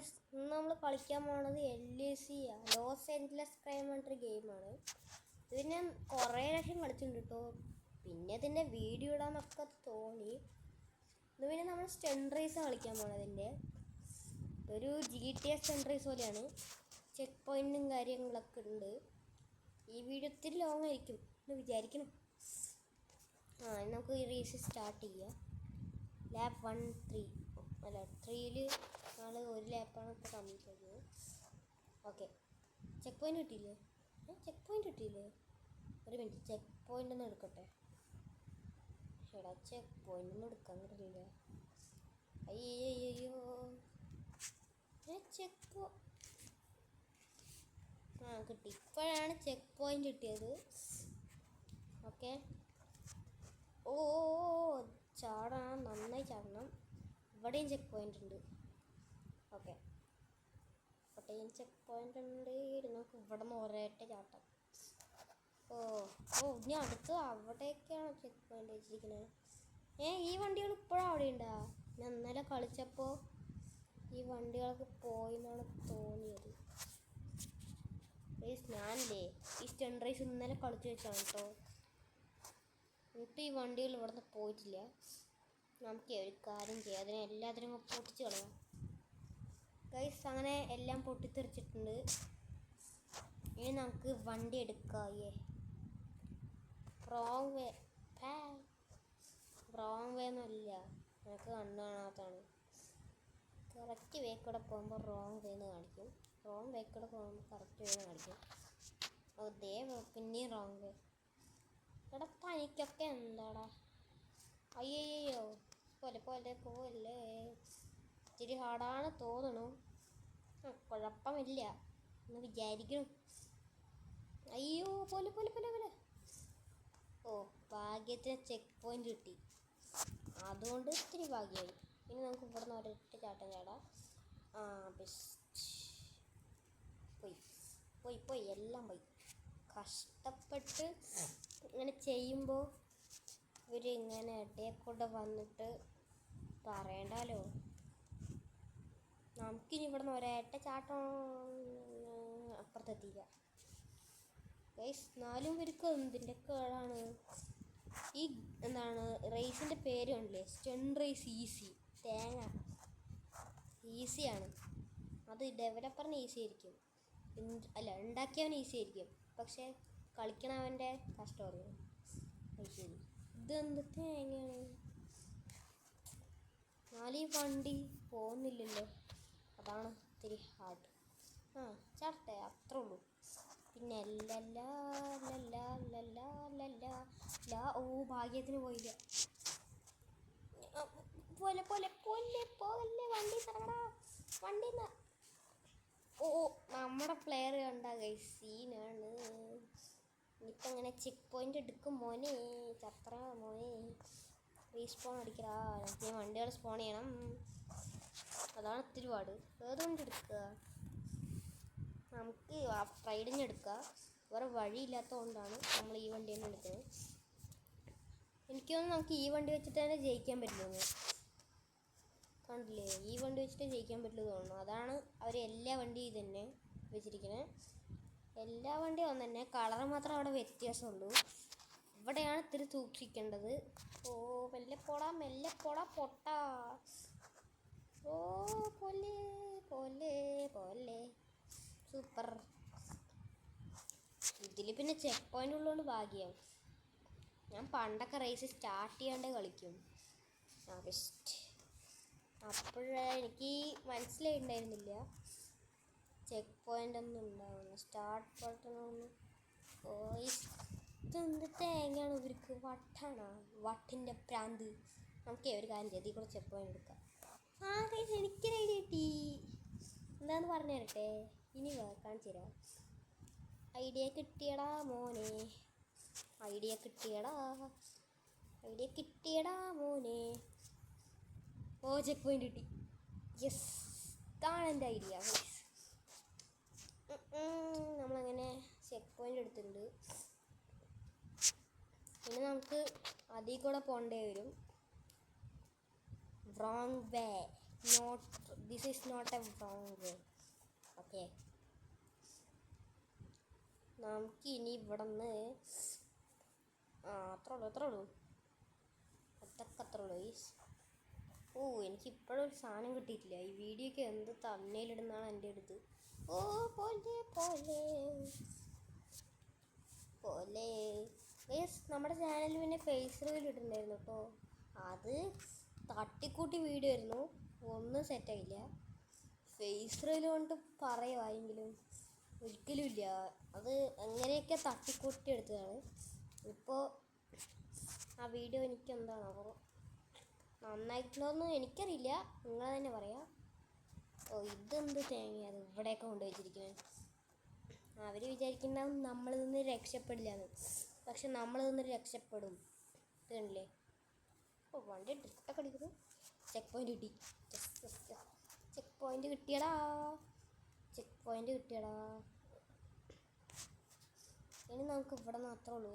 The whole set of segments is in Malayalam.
ഗായ്സ്, ഇന്ന് നമ്മൾ കളിക്കാൻ പോണത് LAC ലോസ് ഏഞ്ചലസ് ക്രൈം പറഞ്ഞൊരു ഗെയിമാണ്. ഇത് ഞാൻ കുറേ ലക്ഷം കളിച്ചിട്ടുണ്ട് കേട്ടോ. പിന്നെ ഇതിൻ്റെ വീഡിയോ ഇടാന്നൊക്കെ തോന്നി. ഇത് പിന്നെ നമ്മൾ സ്റ്റണ്ട് റേസ് കളിക്കാൻ പോണതിൻ്റെ ഒരു GTA സ്റ്റണ്ട് റേസ് പോലെയാണ്. ചെക്ക് പോയിൻറ്റും കാര്യങ്ങളൊക്കെ ഉണ്ട്. ഈ വീഡിയോ ഒത്തിരി ലോങ് ആയിരിക്കും എന്ന് വിചാരിക്കണം. നമുക്ക് ഈ റേസ് സ്റ്റാർട്ട് ചെയ്യാം. ലാപ്പ് 1 3 അല്ല 3ൽ ഞങ്ങൾ ഒരു ലാപ്പാണ് ഇപ്പോൾ കംപ്ലീറ്റ് ചെയ്തത്. ഓക്കെ, ചെക്ക് പോയിൻ്റ് കിട്ടിയില്ലേ? ഒരു മിനിറ്റ്, ചെക്ക് പോയിൻ്റ് ഒന്ന് എടുക്കട്ടെ. എടാ, ചെക്ക് പോയിൻ്റ് ഒന്നും എടുക്കാൻ കിട്ടില്ല. അയ്യോ, കിട്ടി. ഇപ്പോഴാണ് ചെക്ക് പോയിൻ്റ് കിട്ടിയത്. ഓക്കെ, ഓ ചാടണം, നന്നായി ചാടണം. ഇവിടെയും ചെക്ക് പോയിൻ്റ് ഉണ്ട്. ഓക്കെ, ഇവിടെയും ചെക്ക് പോയിൻ്റ് ഉണ്ട്. നമുക്ക് ഇവിടെ നിന്ന് ഒരേറ്റ ചാട്ടം. ഇനി അടുത്ത് അവിടേക്കാണ് ചെക്ക് പോയിൻ്റ് വെച്ചിരിക്കുന്നത്. ഈ വണ്ടികൾ ഇപ്പോഴും അവിടെ ഉണ്ടാ? ഞാൻ ഇന്നലെ കളിച്ചപ്പോൾ ഈ വണ്ടികളൊക്കെ പോയി എന്നാണ് തോന്നിയത്. ഞാനില്ലേ ഈ സ്റ്റണ്ട് റേസ് ഇന്നലെ കളിച്ച് വെച്ചാണ് കേട്ടോ. എന്നിട്ട് ഈ വണ്ടികൾ ഇവിടെ നിന്ന് പോയിട്ടില്ല. നമുക്ക് ഒരു കാര്യം ചെയ്യാം, അതിനെ എല്ലാത്തിനും പൊട്ടിച്ച് കളയാം. ഗൈസ്, അങ്ങനെ എല്ലാം പൊട്ടിത്തെറിച്ചിട്ടുണ്ട്. ഇനി നമുക്ക് വണ്ടി എടുക്കാം. റോങ് വേ ഒന്നുമില്ല, നമുക്ക് കണ്ണു കാണാത്തതാണ്. കറക്റ്റ് വേ കൂടെ പോകുമ്പോൾ റോങ് വേ എന്ന് കാണിക്കും. റോങ് വേ കൂടെ പോകുമ്പോൾ കറക്റ്റ് വേ എന്ന് കാണിക്കും. പിന്നെയും റോങ് വേ. എടാ, പനിക്കൊക്കെ എന്താടാ? അയ്യോ, പോലെ ഇത്തിരി ഹാർഡാണ് തോന്നണു. കുഴപ്പമില്ല എന്ന് വിചാരിക്കണം. അയ്യോ, പോലെ ഭാഗ്യത്തിന് ചെക്ക് പോയിൻ്റ് കിട്ടി. അതുകൊണ്ട് ഇത്തിരി ഭാഗ്യമായി. ഇനി നമുക്ക് ഇവിടെ നിന്ന് ഒരൊറ്റ ചാട്ടം ചാടാം. ബെസ്റ്റ്. പോയി എല്ലാം പോയി. കഷ്ടപ്പെട്ട് ഇങ്ങനെ ചെയ്യുമ്പോൾ ഇവരിങ്ങനെ ഇടയെക്കൂടെ വന്നിട്ട് പറയണ്ടല്ലോ. നമുക്കിനി ഇവിടെ നിന്ന് ഒരേറ്റ ചാട്ടം അപ്പുറത്തെത്തിയില്ല. ഗൈസ്, 4 പേർക്ക് എന്തിൻ്റെ കേടാണ്? ഈ റേസിൻ്റെ പേര് കണ്ടില്ലേ? Stunt race easy. തേങ്ങ ഈസിയാണ്. അത് ഡെവലപ്പറിന് ഈസി ആയിരിക്കും, ഉണ്ടാക്കിയവന് ഈസി ആയിരിക്കും. പക്ഷേ കളിക്കണവൻ്റെ കഷ്ടം അറിയാം. ശരി, ഇതെന്ത് തേങ്ങയാണ്? ഈ വണ്ടി പോകുന്നില്ലല്ലോ, അതാണ് ഇത്തിരി ഹാർഡ്. ചാട്ടെ, അത്രേ ഉള്ളൂ. പിന്നെ ഭാഗ്യത്തിന് പോയില്ല. പോലെ വണ്ടി തടങ്ങടാ, വണ്ടി. നമ്മുടെ പ്ലെയർ കണ്ട ഗൈസ്, സീനാണ്. ഇനിയിപ്പോൾ അങ്ങനെ ചെക്ക് പോയിൻ്റ് എടുക്കും മോനെ. ചത്ര മോനെ, റീസ്പോൺ അടിക്കടാ. ഞാൻ വണ്ടികൾ സ്പോൺ ചെയ്യണം, അതാണ് ഇത്തിരി പാട്. ഏതുകൊണ്ട് എടുക്കുക? നമുക്ക് റൈഡിങ് എടുക്കുക. വേറെ വഴിയില്ലാത്തതുകൊണ്ടാണ് നമ്മൾ ഈ വണ്ടി തന്നെ എടുക്കുന്നത്. എനിക്ക് തോന്നുന്നു നമുക്ക് ഈ വണ്ടി വെച്ചിട്ട് തന്നെ ജയിക്കാൻ പറ്റുള്ളൂ. കണ്ടില്ലേ, ഈ വണ്ടി വെച്ചിട്ട് ജയിക്കാൻ പറ്റുള്ളൂ തോന്നുന്നു. അതാണ് അവർ എല്ലാ വണ്ടിയും തന്നെ വെച്ചിരിക്കുന്നത്. എല്ലാ വണ്ടിയും ഒന്ന് തന്നെ, കളർ മാത്രം അവിടെ വ്യത്യാസമുള്ളൂ. ഇവിടെയാണ് ഇത്തിരി സൂക്ഷിക്കേണ്ടത്. മെല്ലെ പോടാ പൊട്ടാ. പോലെ സൂപ്പർ. ഇതിൽ പിന്നെ ചെക്ക് പോയിൻ്റ് ഉള്ളതുകൊണ്ട് ഭാഗ്യം. ഞാൻ പണ്ടൊക്കെ റേസ് സ്റ്റാർട്ട് ചെയ്യാണ്ട് കളിക്കും. ബെസ്റ്റ്. എനിക്ക് മനസ്സിലായിട്ടുണ്ടായിരുന്നില്ല ചെക്ക് പോയിൻ്റ് ഒന്നും ഉണ്ടാവുന്നു. സ്റ്റാർട്ട് ബട്ടണൊന്നും. ഇതെന്ത് തേങ്ങയാണ് ഇവർക്ക്? വട്ടിൻ്റെ പ്രാന്ത്. നമുക്ക് ഒരു കാര്യം ചെയ്ത് കൂടെ ചെക്ക് പോയിൻ്റ് എടുക്കാം. ഗൈസ്, എനിക്കൊരു ഐഡിയ കിട്ടി. എന്താന്ന് പറഞ്ഞു തരട്ടെ? ഇനി കാണിച്ചു തരാം. ഐഡിയ കിട്ടിയടാ മോനെ. ചെക്ക് പോയിൻ്റ് കിട്ടി. യെസ്, ഇതാണ് എൻ്റെ ഐഡിയ. നമ്മളങ്ങനെ ചെക്ക് പോയിൻ്റ് എടുത്തിട്ടുണ്ട്. പിന്നെ നമുക്ക് അതിൽ കൂടെ പോകേണ്ടി വരും. Wrong way. Not this is not a wrong way. Okay, നമുക്ക് ഇനി ഇവിടെ നിന്ന് അത്രേ ഉള്ളൂ അതൊക്കെ അത്രേ ഉള്ളൂ ഗൈസ്. ഓ, എനിക്ക് ഇപ്പോഴും ഒരു സാധനം കിട്ടിയിട്ടില്ല. ഈ വീഡിയോക്ക് എന്ത് തമ്മയിലിടുന്നാണ് എൻ്റെ അടുത്ത്. ഓ പോലെ പോലെ പോലെ ഗൈസ്, നമ്മുടെ ചാനലിൽ പിന്നെ ഫേസ് റീൽ ഇട്ടിട്ടുണ്ടായിരുന്നു കേട്ടോ. അത് തട്ടിക്കൂട്ടി വീഡിയോ ആയിരുന്നു, ഒന്നും സെറ്റായില്ല. ഫേസ് റീൽ കൊണ്ട് പറയുമായെങ്കിലും ഒരിക്കലും ഇല്ല. അത് എങ്ങനെയൊക്കെ തട്ടിക്കൂട്ടി എടുത്തതാണ്. ഇപ്പോൾ ആ വീഡിയോ എനിക്ക് എന്താണോ നന്നായിട്ടുണ്ടോയെന്ന് എനിക്കറിയില്ല, നിങ്ങൾ തന്നെ പറയാം. ഓ, ഇതെന്ത് തേങ്ങ അത് ഇവിടെയൊക്കെ കൊണ്ടുവച്ചിരിക്കുന്നത്. അവർ വിചാരിക്കുന്നുണ്ടാവും നമ്മളിൽ നിന്ന് രക്ഷപ്പെടില്ല എന്ന്. പക്ഷെ നമ്മളിൽ നിന്ന് രക്ഷപ്പെടും. ഇതുണ്ടല്ലേ, ഓ വണ്ടി ഡ്രിഫ്റ്റൊക്കെ അടിക്കുന്നു. ചെക്ക് പോയിൻ്റ് കിട്ടി. ചെക്ക് പോയിൻ്റ് കിട്ടിയടാ. ഇനി നമുക്ക് ഇവിടെ നിന്ന് എത്ര ഉള്ളൂ.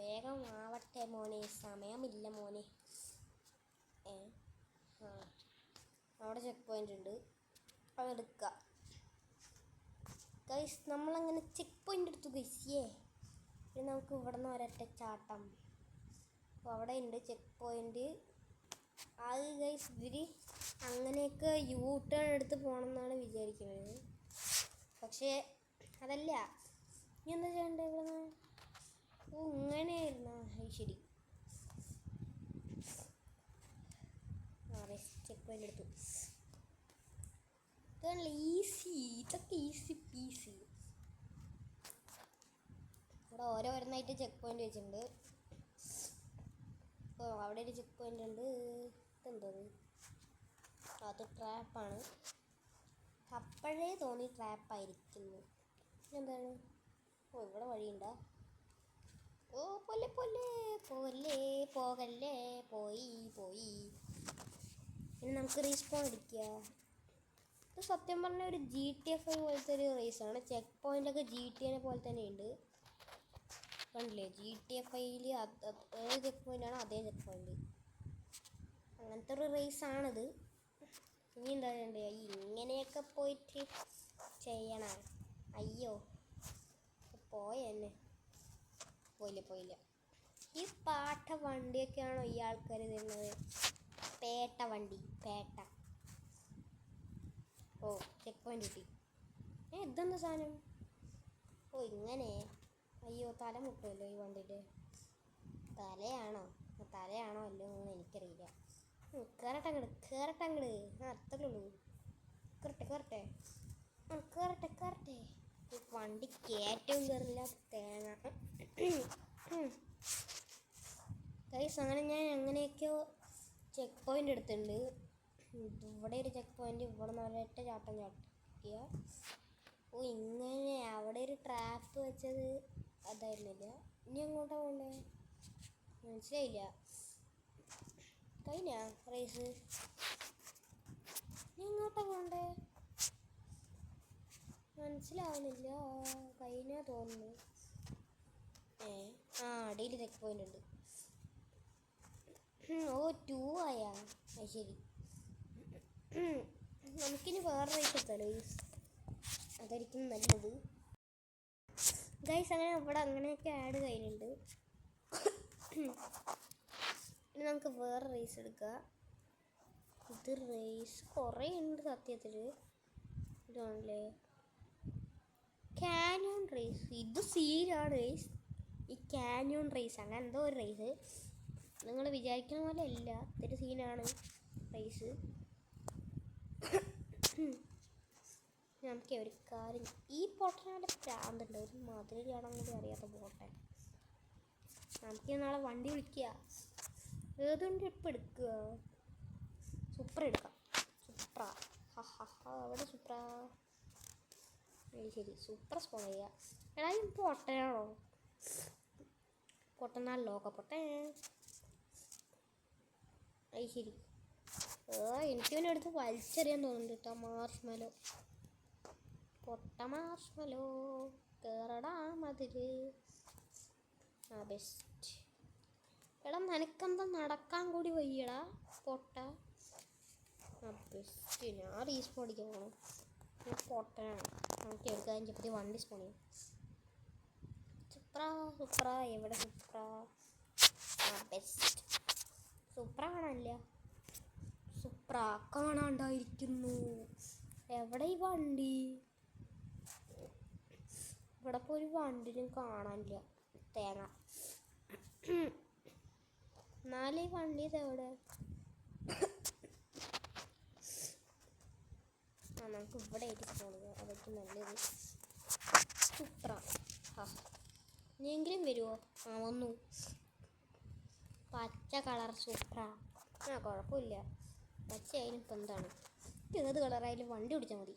വേഗം ആവട്ടെ മോനെ, സമയമില്ല മോനെ. അവിടെ ചെക്ക് പോയിൻ്റ് ഉണ്ട്, അതെടുക്കുക ഗൈസ്. നമ്മളങ്ങനെ ചെക്ക് പോയിൻ്റ് എടുത്തു ഗൈസിയേ. ഇനി നമുക്ക് ഇവിടെ നിന്ന് ഒരൊറ്റ ചാട്ടം. അപ്പോൾ അവിടെ ഉണ്ട് ചെക്ക് പോയിൻ്റ്. അത് ഗൈസ്, ഇവർ അങ്ങനെയൊക്കെ യൂ ടേൺ എടുത്ത് പോകണമെന്നാണ് വിചാരിക്കുന്നത്. പക്ഷേ അതല്ല. ഇനി എന്താ ചെയ്യണ്ടേ ഇവിടെ നിന്ന്? ഓ, ഇങ്ങനെയായിരുന്നോ? ശരി, ചെക്ക് പോയിൻ്റ് എടുത്തു. ഇതൊക്കെ ഈസി പീസി. ഇവിടെ ഓരോന്നായിട്ട് ചെക്ക് പോയിൻ്റ് വെച്ചിട്ടുണ്ട്. അപ്പോൾ അവിടെ ഒരു ചെക്ക് പോയിൻ്റ് ഉണ്ട്. ഇതെന്തത്? അത് ട്രാപ്പാണ്. അപ്പോഴേ തോന്നി ട്രാപ്പായിരിക്കുന്നു. എന്താണ്? ഓ, ഇവിടെ വഴിയുണ്ടോ? ഓ പോലെ പോകല്ലേ. പോയി. ഇനി നമുക്ക് റീസ്പോൺ അടിക്കുക. ഇത് സത്യം പറഞ്ഞാൽ ഒരു GTA 5 പോലത്തെ ഒരു റേസാണ്. ചെക്ക് പോയിൻ്റൊക്കെ GTA പോലെ തന്നെ ഉണ്ട്. കണ്ടില്ലേ, GTA 5 ഏത് ചെക്ക് പോയിൻ്റാണോ അതേ ചെക്ക് പോയിൻ്റ്. അങ്ങനത്തെ ഒരു റേസാണിത്. ഇനി എന്താ ചെയ്യണ്ടേ? ഇങ്ങനെയൊക്കെ പോയിട്ട് ചെയ്യണം. അയ്യോ, പോയെന്നെ. പോയില്ല. ഈ പാട്ട വണ്ടിയൊക്കെയാണോ ഈ ആൾക്കാർ തരുന്നത്? പേട്ട വണ്ടി. ഓ, ചെക്ക് പോയിൻ്റ് കിട്ടി. ഇതെന്താ സാധനം? ഓ, ഇങ്ങനെ. അയ്യോ, തല മുട്ടുമല്ലോ ഈ വണ്ടിയുടെ. തലയാണോ അല്ലോ എന്ന് എനിക്കറിയില്ല. കയറട്ടെ അങ്ങട്. അത്രേ ഉള്ളൂ. കയറട്ടെ. വണ്ടി കയറ്റവും കയറില്ല, തേങ്ങ. ഗൈസ്, അങ്ങനെ ഞാൻ എങ്ങനെയൊക്കെയോ ചെക്ക് പോയിൻ്റ് എടുത്തിട്ടുണ്ട്. ഇവിടെ ഒരു ചെക്ക് പോയിൻ്റ്, ഇവിടെ ഒരൊറ്റ ചാട്ടം ചാട്ടിയ. ഓ, ഇങ്ങനെ അവിടെ ഒരു ട്രാപ്പ് വെച്ചത് അതായിരുന്നില്ല. ഇനി എങ്ങോട്ടാ പോകണ്ടേ? മനസ്സിലായില്ല. കഴിഞ്ഞ റേസ്? ഇനി എങ്ങോട്ടാ പോകണ്ടേ? മനസ്സിലാവുന്നില്ല. കഴിഞ്ഞാ തോന്നുന്നു. അടിയിൽ ചെക്ക് പോയിൻ്റ് ഉണ്ട്. ഓ, 2 ആയാ? അത് ശരി. നമുക്കിനി വേറെ റേസ് എത്താലോ ഗൈസ്, അതായിരിക്കും നല്ലത് ഗൈസ്. അങ്ങനെ ഇവിടെ അങ്ങനെയൊക്കെ ആഡ് കഴിഞ്ഞിട്ടുണ്ട്. ഇനി നമുക്ക് വേറെ റേസ് എടുക്കുക. ഇത് റേസ് കുറേ ഉണ്ട് സത്യത്തിൽ. ഇതാണല്ലേ കാന്യോൺ റേസ്. ഇത് സീനാണ് റേസ്. ഈ കാന്യോൺ റേസ് അങ്ങനെ എന്തോ ഒരു റേസ്. നിങ്ങൾ വിചാരിക്കുന്ന പോലെ അല്ല, ഇതൊരു സീനാണ് റേസ്. നമുക്ക് ഒരു കാര്യം, ഈ പൊട്ടനാട് പ്രാന്തുണ്ട്. ഒരു മധുരയാണെന്ന് കൂടി അറിയാത്ത പോട്ടെ. നമുക്ക് നാളെ വണ്ടി വിളിക്കുക. ഏത് വണ്ടി ഇപ്പം എടുക്കുക? സൂപ്പർ എടുക്കാം. അവിടെ സൂപ്പറാ. ശരി, സൂപ്പർ സ്പോൺ ചെയ്യുക. എടാ, ഈ പൊട്ടനാണോ? പൊട്ടനാണല്ലോ. പൊട്ടൻ. അത് ശരി. എനിക്ക് പിന്നെ എടുത്ത് വലിച്ചെറിയാൻ തോന്നുന്നുണ്ട് കേട്ടോ. മാർഷ്മലോ കേറടാ മതില്. ബെസ്റ്റ്. എടാ, നിനക്കെന്താ നടക്കാൻ കൂടി വയ്യടാ പൊട്ട? ബെസ്റ്റ്. ഞാൻ റീസ്പോൺ അടിക്കാൻ പോകണം. പൊട്ടനാണ്. നമുക്ക് എടുക്കാൻ ചെപ്പത്തി വണ്ടി സ്പോൺ ചെയ്യും. സുപ്ര എവിടെ സുപ്ര? ബെസ്റ്റ്. സുപ്ര കാണാനില്ല. സുപ്ര കാണാണ്ടായിരിക്കുന്നു. എവിടെ ഈ വണ്ടി? ഇവിടെ ഇപ്പോൾ ഒരു വണ്ടിനും കാണാനില്ല. തേങ്ങ. എന്നാലും ഈ വണ്ടി ഇതെവിടെ? നമുക്ക് ഇവിടെ ആയിട്ട് പോകുന്നത് അതൊക്കെ നല്ലത്. സുപ്ര ഇനിയെങ്കിലും വരുമോ? വന്നു. പച്ച കളർ സുപ്ര. കുഴപ്പമില്ല. പച്ച ആയാലും ഇപ്പം എന്താണ്, ഏത് കളറായാലും വണ്ടി ഓടിച്ചാൽ മതി.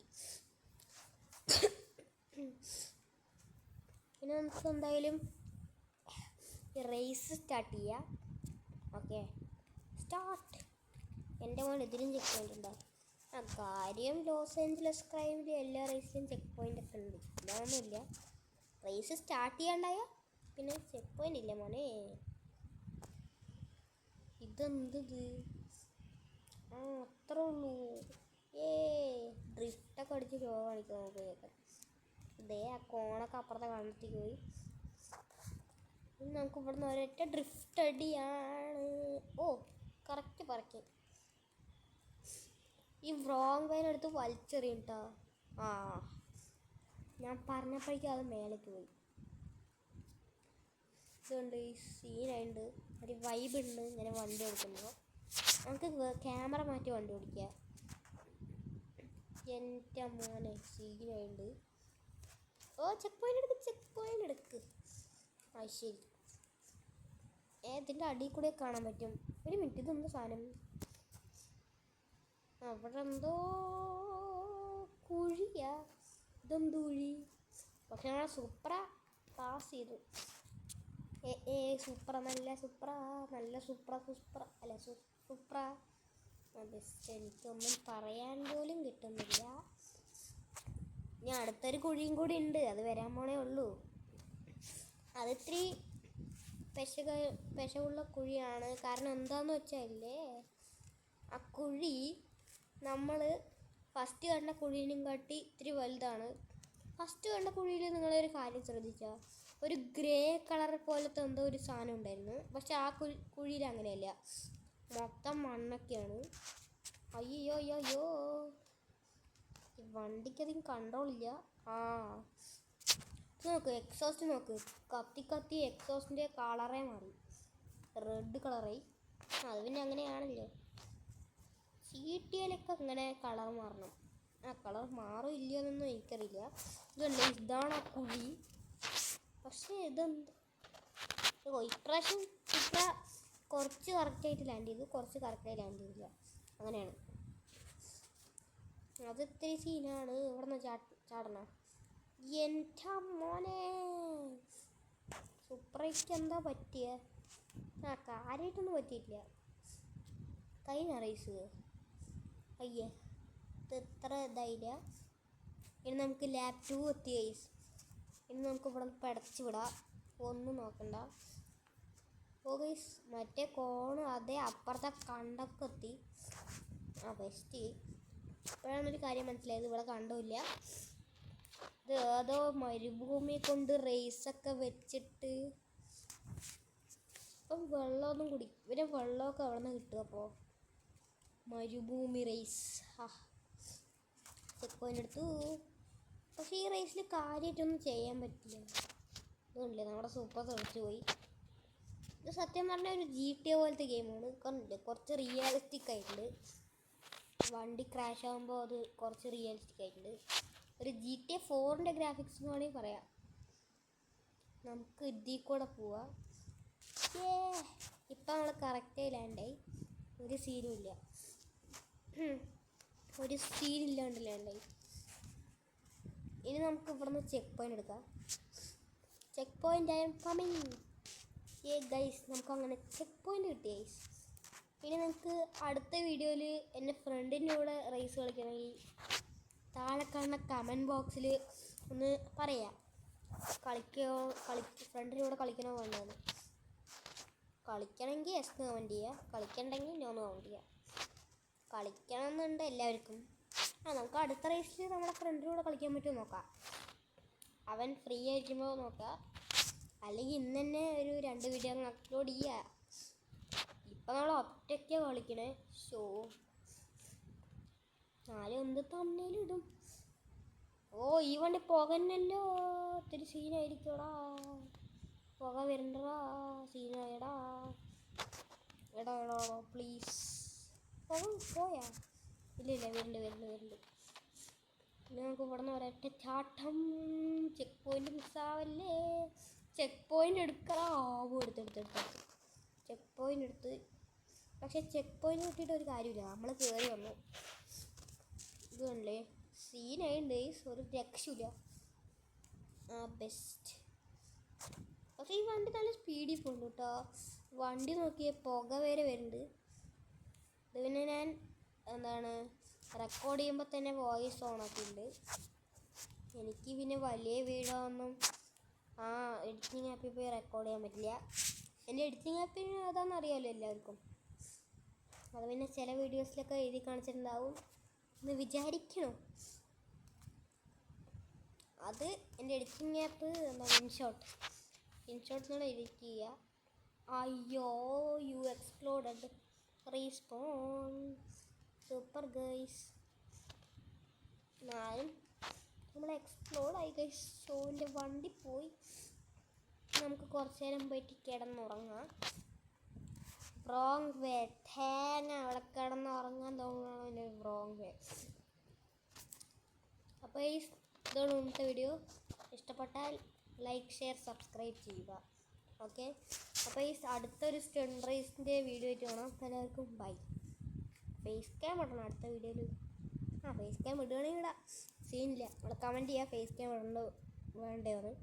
പിന്നെ നമുക്ക് എന്തായാലും റേസ് സ്റ്റാർട്ട് ചെയ്യാം. Okay, start. എൻ്റെ മോൻ ഇതിലും ചെക്ക് പോയിൻ്റ് ഉണ്ടോ? കാര്യം ലോസ് ഏഞ്ചലസ് ക്രൈമിൽ എല്ലാ റേസിലും ചെക്ക് പോയിൻ്റ് ഒക്കെ ഉണ്ട്. ഇതൊന്നുമില്ല. റേസ് സ്റ്റാർട്ട് ചെയ്യാണ്ടായ പിന്നെ ചെക്ക് പോയിൻ്റ് ഇല്ല മോനെ. ഇതെന്ത്? അത്രേ ഉള്ളൂ. ഡ്രിഫ്റ്റൊക്കെ അടിച്ച് ഷോ കാണിക്കാൻ നോക്കിയൊക്കെ. ഇതേ ആ കോണൊക്കെ അപ്പുറത്തെ കണ്ടെത്തിക്ക് പോയി. നമുക്ക് ഇവിടുന്ന് ഒരൊറ്റ ഡ്രിഫ്റ്റ് അടിയാണ്. കറക്റ്റ് പറക്കി. ഈ വ്രോങ് വയലെടുത്ത് വലിച്ചെറിയും കേട്ടോ. ഞാൻ പറഞ്ഞപ്പോഴേക്കും അത് മേലേക്ക് പോയി. ഇതുകൊണ്ട് ഈ സീനായിട്ട് ഒരു വൈബ് ഉണ്ട് ഇങ്ങനെ വണ്ടി ഓടിക്കുമ്പോൾ. നമുക്ക് ക്യാമറ മാറ്റി വണ്ടി ഓടിക്കുക. എൻ്റെ മോനെ സീനായിട്ട്. ചെക്ക് പോയിൻ്റ് എടുക്ക്. ശരി. ഇതിൻ്റെ അടിയിൽ കൂടെ കാണാൻ പറ്റും. ഒരു മിനിറ്റ്, ഇതെന്താ സാധനം? അവിടെ എന്തോ കുഴിയാ. ഇതെന്ത് കുഴി? പക്ഷെ നമ്മളെ സുപ്ര പാസ് ചെയ്തു. സുപ്ര നല്ല സുപ്ര അല്ല സുപ്ര. ബെസ്റ്റ്. എനിക്കൊന്നും പറയാൻ പോലും കിട്ടുന്നില്ല. ഇനി അടുത്തൊരു കുഴിയും കൂടി ഉണ്ട്, അത് വരാൻ പോണേ ഉള്ളൂ. അതിത്തിരി പെശകുള്ള കുഴിയാണ്. കാരണം എന്താന്ന് വെച്ചാലേ, ആ കുഴി നമ്മൾ ഫസ്റ്റ് കണ്ട കുഴീനും കാട്ടി ഇത്തിരി വലുതാണ്. ഫസ്റ്റ് കണ്ട കുഴിയിൽ നിങ്ങളൊരു കാര്യം ശ്രദ്ധിച്ചാൽ ഒരു ഗ്രേ കളർ പോലത്തെ എന്തോ ഒരു സാധനം ഉണ്ടായിരുന്നു. പക്ഷെ ആ കുഴിയിൽ അങ്ങനെയല്ല, മൊത്തം മണ്ണൊക്കെയാണ്. അയ്യോ ഈ വണ്ടിക്കധികം കൺട്രോളില്ല. നോക്ക്, എക്സോസ്റ്റ് നോക്ക്. കത്തി എക്സോസ്റ്റിൻ്റെ കളറേ മാറി, റെഡ് കളറായി. അത് പിന്നെ അങ്ങനെയാണല്ലോ. CTLൊക്കെ അങ്ങനെ കളർ മാറണം. കളർ മാറും ഇല്ലയെന്നൊന്നും എനിക്കറിയില്ല. ഇതാണ് ആ കുഴി. പക്ഷേ ഇതെന്ത് ഇപ്രാവശ്യം കുറച്ച് കറക്റ്റായിട്ട് ലാൻഡ് ചെയ്തു, കുറച്ച് കറക്റ്റായി ലാൻഡ് ചെയ്തില്ല. അങ്ങനെയാണ്. അത് ഇത്തിരി സീനാണ്. ഇവിടെ നിന്ന് ചാടണം. എൻ്റെ മോനെ സുപ്രയ്ക്ക് എന്താ പറ്റിയ? കാര്യമായിട്ടൊന്നും പറ്റിയിട്ടില്ല. കഴിഞ്ഞ റേസ് ഇത് ഇത്ര ഇതായില്ല. ഇനി നമുക്ക് ലാപ്പ് 2 എത്തി ഗൈസ്. ഇനി നമുക്ക് ഇവിടെ പടച്ച് വിടാം, ഒന്നും നോക്കണ്ട. ഗൈസ്, മറ്റേ കോണ് അതേ അപ്പുറത്തെ കണ്ടൊക്കെ എത്തി. ബെസ്റ്റ്. ഇപ്പോഴാണൊരു കാര്യം മനസ്സിലായത്, ഇവിടെ കണ്ടില്ല. ഇത് ഏതോ മരുഭൂമി കൊണ്ട് റേസൊക്കെ വെച്ചിട്ട് ഇപ്പം വെള്ളമൊന്നും ഇവരെ വെള്ളമൊക്കെ അവിടെ നിന്ന് കിട്ടും. അപ്പോൾ മരുഭൂമി റേസ്. ചെക്ക് പോയിൻ്റ് എടുത്തു. പക്ഷേ ഈ റേസിൽ കാര്യമായിട്ടൊന്നും ചെയ്യാൻ പറ്റില്ല. ഇതുണ്ടല്ലേ, നമ്മുടെ സൂപ്പർ തെറിച്ച് പോയി. ഇത് സത്യം പറഞ്ഞാൽ ഒരു GTA പോലത്തെ ഗെയിമാണ്. കുറച്ച് റിയലിസ്റ്റിക് ആയിട്ടുണ്ട്. വണ്ടി ക്രാഷ് ആകുമ്പോൾ അത് കുറച്ച് റിയലിസ്റ്റിക് ആയിട്ടുണ്ട്. ഒരു GTA 4ൻ്റെ ഗ്രാഫിക്സ് എന്ന് വേണമെങ്കിൽ പറയാം. നമുക്ക് ഇതിൽ കൂടെ പോവാം. ഇപ്പം നമ്മൾ കറക്റ്റായി ലാൻഡായി. ഒരു സീനും ഇല്ല, ഒരു സീനില്ലാണ്ട് ലാൻഡായി. ഇനി നമുക്ക് ഇവിടുന്ന് ചെക്ക് പോയിൻ്റ് എടുക്കാം. ചെക്ക് പോയിൻ്റ് ആയ കമ്മിങ്. ഗൈസ്, നമുക്കങ്ങനെ ചെക്ക് പോയിൻ്റ് കിട്ടി ഗൈസ്. ഇനി നമുക്ക് അടുത്ത വീഡിയോയിൽ എൻ്റെ ഫ്രണ്ടിൻ്റെ കൂടെ റേസ് കളിക്കണമെങ്കിൽ താഴെ കാണുന്ന കമൻറ്റ് ബോക്സിൽ ഒന്ന് പറയാം. ഫ്രണ്ടിൻ്റെ കൂടെ കളിക്കണോ വേണ്ടതെന്ന്. കളിക്കണമെങ്കിൽ എസ് കമൻറ്റ് ചെയ്യുക, കളിക്കണ്ടെങ്കിൽ നോന്ന് കമൻറ്റ് ചെയ്യുക. കളിക്കണമെന്നുണ്ട് എല്ലാവർക്കും. നമുക്ക് അടുത്ത റേസിൽ നമ്മുടെ ഫ്രണ്ടിൻ്റെ കൂടെ കളിക്കാൻ പറ്റുമോ നോക്കാം. അവൻ ഫ്രീ ആയിരിക്കുമ്പോൾ നോക്കാം, അല്ലെങ്കിൽ ഇന്ന് തന്നെ ഒരു 2 വീഡിയോ അങ്ങ് അപ്ലോഡ് ചെയ്യുക. ഇപ്പം നമ്മൾ ഒറ്റയ്ക്ക് കളിക്കണേ. ഷോ നാളെ എന്ത് തന്നേലും ഇടും. ഓ ഈ വണ്ടി പോകന്നല്ലോ, ഒത്തിരി സീനായിരിക്കടാ. പുക വരണ്ടടാ, സീനായടാ. എടാ പ്ലീസ് പോയാ. ഇല്ല വരുന്നുണ്ട്. നമുക്ക് ഇവിടെ നിന്ന് ഒരൊറ്റ ചാട്ടം. ചെക്ക് പോയിന്റ് മിസ്സാവല്ലേ. ചെക്ക് പോയിന്റ് എടുക്കടാ. എടുത്ത് ചെക്ക് പോയിന്റ് എടുത്ത്. പക്ഷെ ചെക്ക് പോയിന്റ് കിട്ടിയിട്ട് ഒരു കാര്യമില്ല, നമ്മൾ കയറി വന്നു. ഇത് കണ്ടേ, സീനായിണ്ട്. ഒരു രക്ഷയില്ല. ബെസ്റ്റ്. പക്ഷേ ഈ വണ്ടി നല്ല സ്പീഡിൽ പോകുന്നു കേട്ടോ. വണ്ടി നോക്കിയ പുക വരെ വരുന്നുണ്ട്. ഇത് പിന്നെ ഞാൻ റെക്കോർഡ് ചെയ്യുമ്പോൾ തന്നെ വോയിസ് ഓണാക്കിയിട്ടുണ്ട്. എനിക്ക് പിന്നെ വലിയ വീഡിയോ ഒന്നും എഡിറ്റിംഗ് ആപ്പിൽ പോയി റെക്കോർഡ് ചെയ്യാൻ പറ്റില്ല. എൻ്റെ എഡിറ്റിംഗ് ആപ്പിൽ അതാണെന്ന് അറിയാമല്ലോ എല്ലാവർക്കും. അത് പിന്നെ ചില വീഡിയോസിലൊക്കെ എഴുതി കാണിച്ചിട്ടുണ്ടാവും എന്ന് വിചാരിക്കണം. അത് എൻ്റെ എഡിറ്റിംഗ് ആപ്പ് ഇൻഷോട്ടിനാണ് എഡിറ്റ് ചെയ്യുക. അയ്യോ you exploded respawn. Super guys, നമ്മൾ എക്സ്പ്ലോഡ് ആയി ഗൈസ്. ഷോൻ്റെ വണ്ടി പോയി. നമുക്ക് കുറച്ച് നേരം പോയിട്ട് കിടന്നുറങ്ങാം. റോങ് വേ അവിടെ കിടന്നുറങ്ങാൻ തോന്നുന്നു. എൻ്റെ റോങ് വേ. അപ്പോൾ ഇതാണ് ഇന്നത്തെ വീഡിയോ. ഇഷ്ടപ്പെട്ടാൽ ലൈക്ക്, ഷെയർ, സബ്സ്ക്രൈബ് ചെയ്യുക. ഓക്കെ, അപ്പോൾ അടുത്തൊരു സ്റ്റണ്ട് റേസിൻ്റെ വീഡിയോ ആയിട്ട് കാണാം. എല്ലാവർക്കും ബൈ. ഫേസ് ക്യാം ഇടണം അടുത്ത വീഡിയോയിൽ. ഫേസ് ക്യാം ഇടുകയാണെങ്കിൽ ഇടാം, സീനില്ല. നമ്മൾ കമൻറ്റ് ചെയ്യുക ഫേസ് ക്യാം ഇടേണ്ടോ വേണ്ടേന്ന്.